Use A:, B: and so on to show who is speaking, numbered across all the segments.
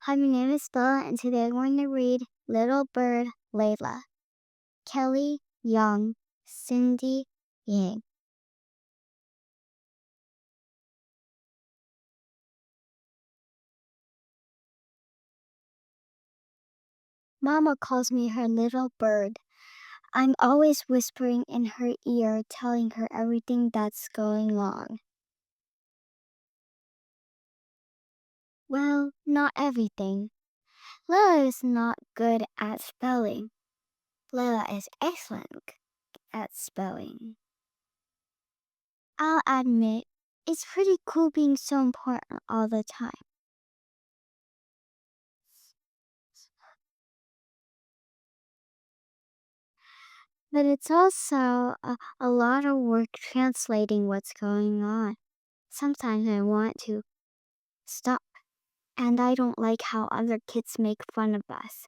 A: Hi, my name is Bella, and today I'm going to read Little Bird Laila, Kelly Young, Xindi Yan. Mama calls me her little bird. I'm always whispering in her ear, telling her everything that's going on. Well, not everything. Leila is not good at spelling. Leila is excellent at spelling. I'll admit, it's pretty cool being so important all the time. But it's also a lot of work translating what's going on. Sometimes I want to stop, and I don't like how other kids make fun of us.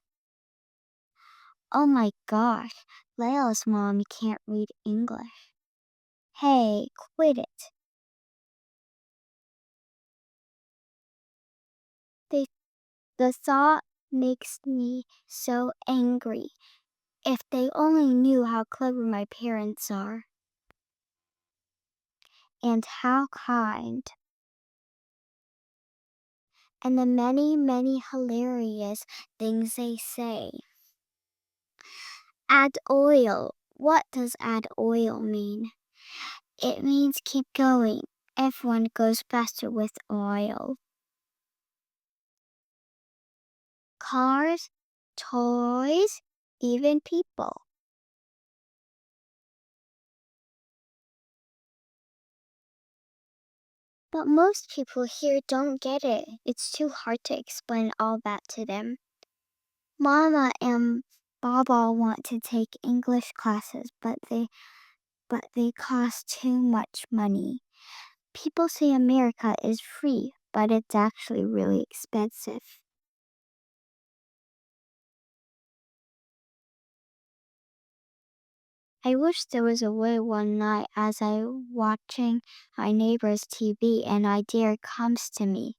A: Oh my gosh, Leila's mom can't read English. Hey, quit it. They, the thought makes me so angry. If they only knew how clever my parents are. And how kind. And the many, many hilarious things they say. Add oil. What does add oil mean? It means keep going. Everyone goes faster with oil. Cars, toys, even people. But most people here don't get it. It's too hard to explain all that to them. Mama and Baba want to take English classes, but they cost too much money. People say America is free, but it's actually really expensive. I wish there was a way one night as I watching my neighbor's TV an idea comes to me.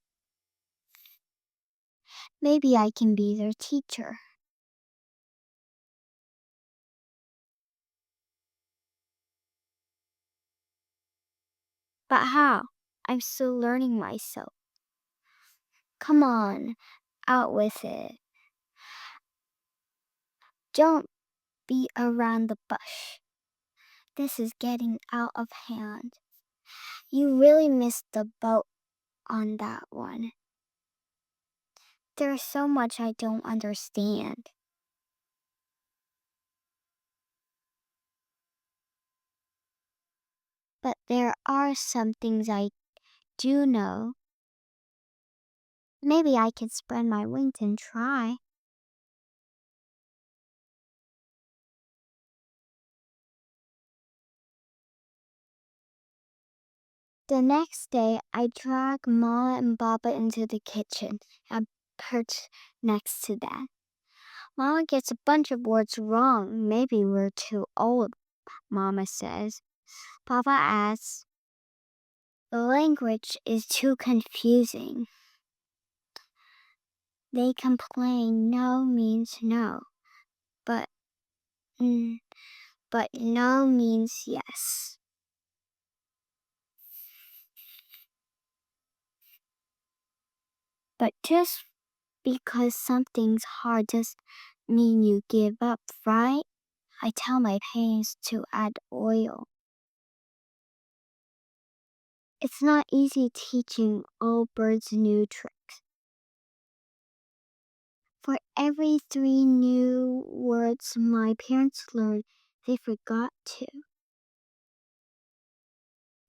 A: Maybe I can be their teacher. But how? I'm still learning myself. Come on, out with it. Don't be around the bush. This is getting out of hand. You really missed the boat on that one. There's so much I don't understand. But there are some things I do know. Maybe I can spread my wings and try. The next day, I drag Mama and Baba into the kitchen and perch next to them. Mama gets a bunch of words wrong. Maybe we're too old, Mama says. Papa asks, the language is too confusing. They complain no means no, but but no means yes. But just because something's hard doesn't mean you give up, right? I tell my parents to add oil. It's not easy teaching all birds new tricks. For every 3 new words my parents learned, they forgot 2.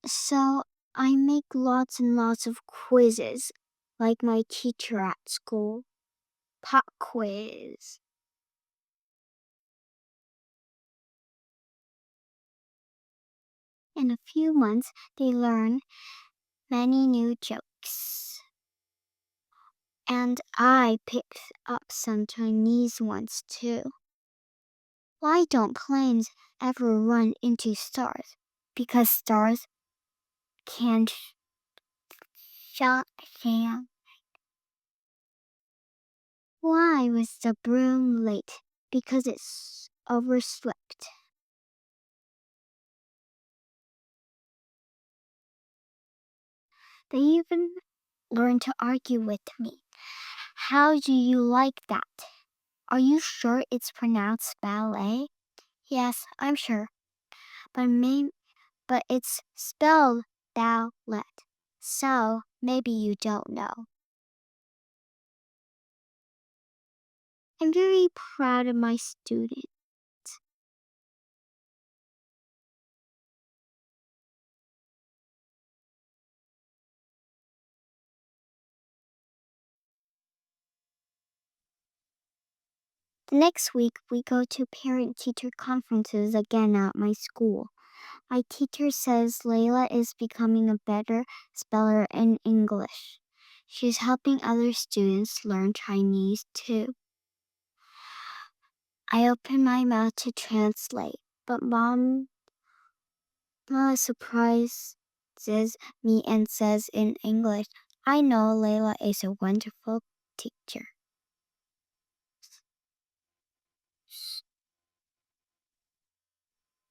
A: So I make lots and lots of quizzes, like my teacher at school. Pop quiz. In a few months, they learn many new jokes. And I picked up some Chinese ones too. Why don't planes ever run into stars? Because stars can't shut down. I was the broom late because it's overswept. They even learned to argue with me. How do you like that? Are you sure it's pronounced ballet? Yes, I'm sure. But it's spelled ballet. So maybe you don't know. I'm very proud of my student. The next week, we go to parent-teacher conferences again at my school. My teacher says Laila is becoming a better speller in English. She's helping other students learn Chinese too. I open my mouth to translate, but Mom surprises me and says in English, I know Laila is a wonderful teacher.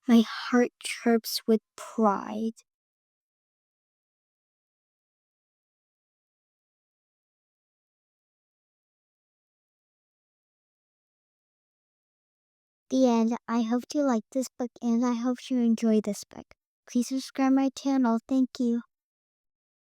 A: My heart chirps with pride. The end. I hope you like this book and I hope you enjoy this book. Please subscribe my channel. Thank you.